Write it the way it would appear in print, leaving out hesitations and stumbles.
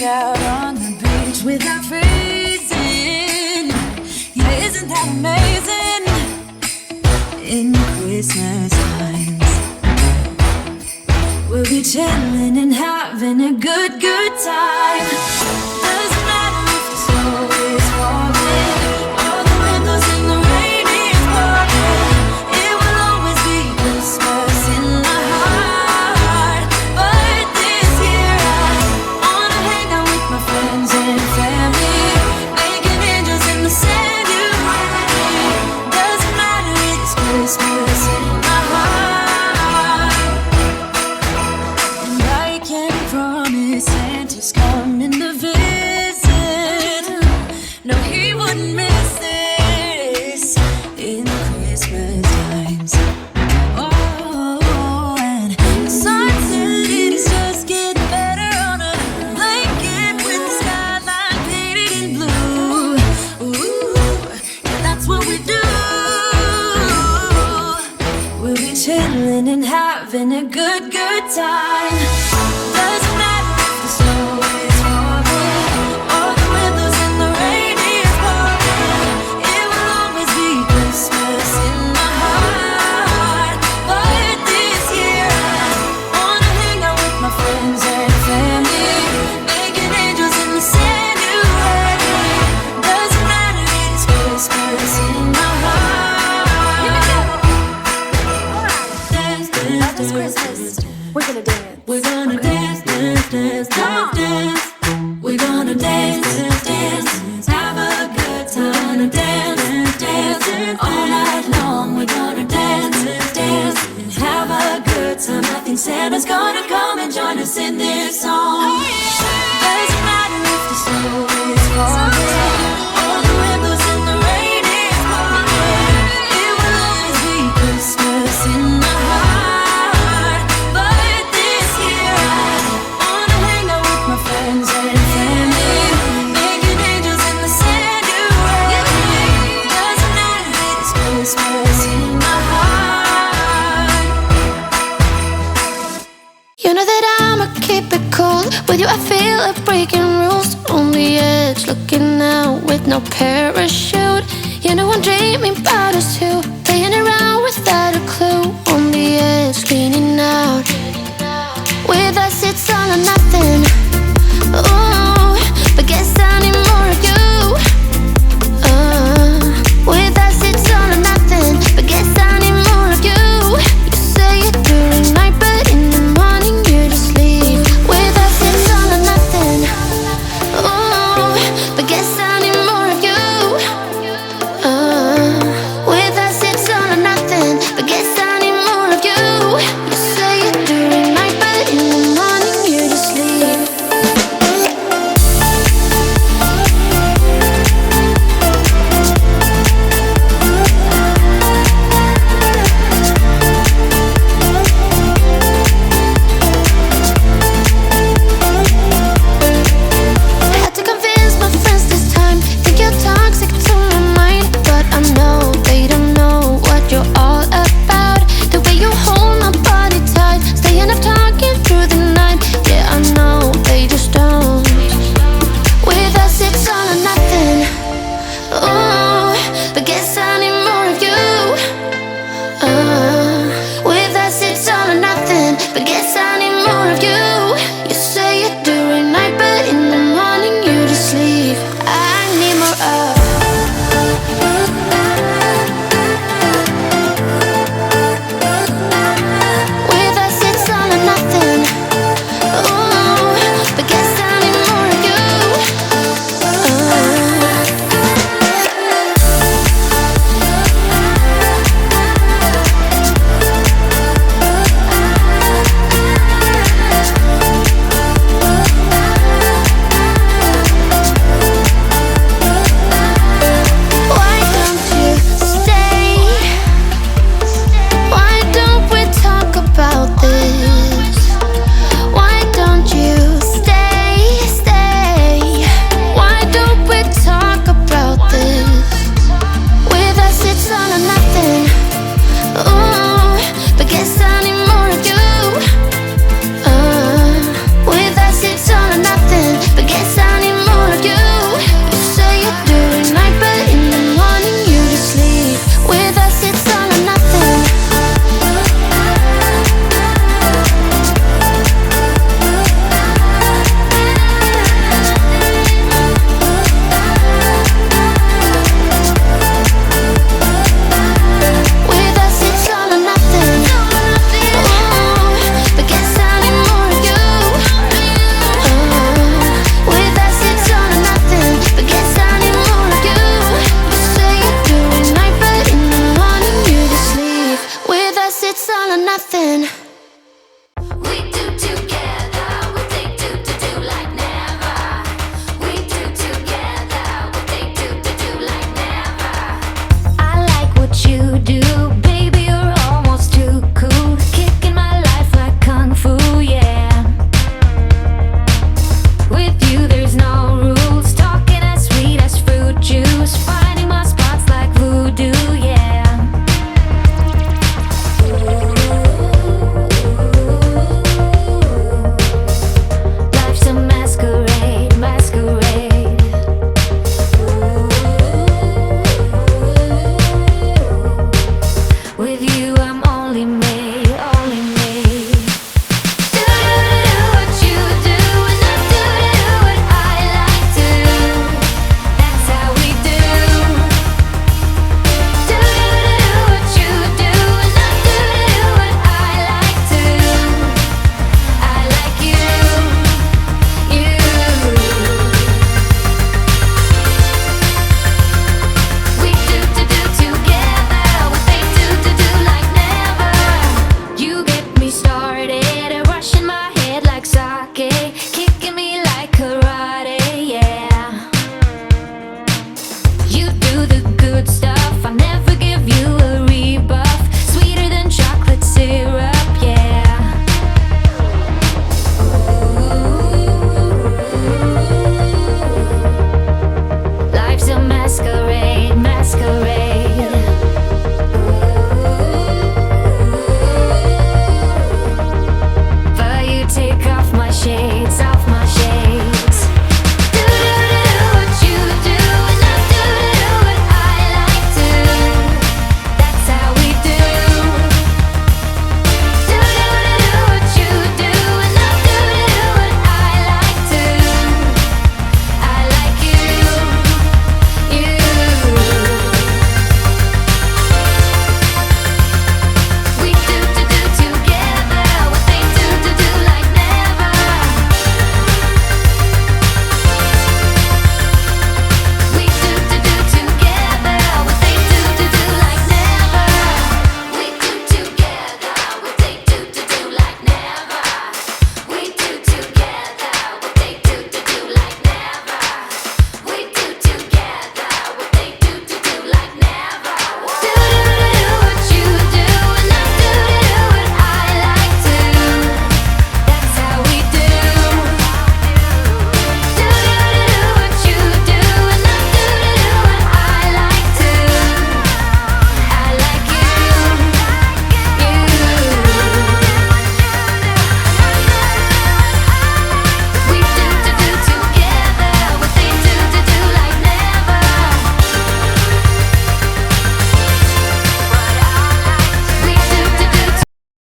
out on the beach without freezing. Yeah, isn't that amazing? In Christmas times, we'll be chilling and having a good time. Doesn't matter if the snow is falling or the windows in the rain is pouring. It will always be Christmas in my heart. But this year I wanna hang out with my friends and family, making angels in the sand. You and me. Doesn't matter, it's Christmas in my heart. And I can promise Santa's coming to visit. No, he wouldn't miss this in Christmas times. Oh, and the sunset is just getting better on a blanket with the skyline painted in blue. Ooh, and that's what we do. We'll be chilling and having a good time. Doesn't matter if the snow is falling or the windows in the rain is pouring. It will always be Christmas in my heart. But this year I wanna hang out with my friends and family, making angels in the sand. You and me. Doesn't matter, it's Christmas in my heart. Dance, dance, It's dance, Christmas. We're gonna dance. we're gonna dance, dance, dance, dance, dance. We're gonna dance, dance, dance, have a good time. We're gonna dance, dance, dance, all night long. We're gonna dance, dance, and have a good time. I think Santa's gonna come and join us in this song. Doesn't matter if the snow is falling or the windows in the rain is pouring. It will always be Christmas in my heart. But this year I wanna hang out with my friends and family, making angels in the sand. You and me. Doesn't matter, it's Christmas in my heart. You know that I'ma keep it cool. With you I feel like breaking rules. On the edge, looking out with no parachute. You know I'm dreaming about us two, playing around without a clue. On the edge, leaning out. With us it's all or nothing.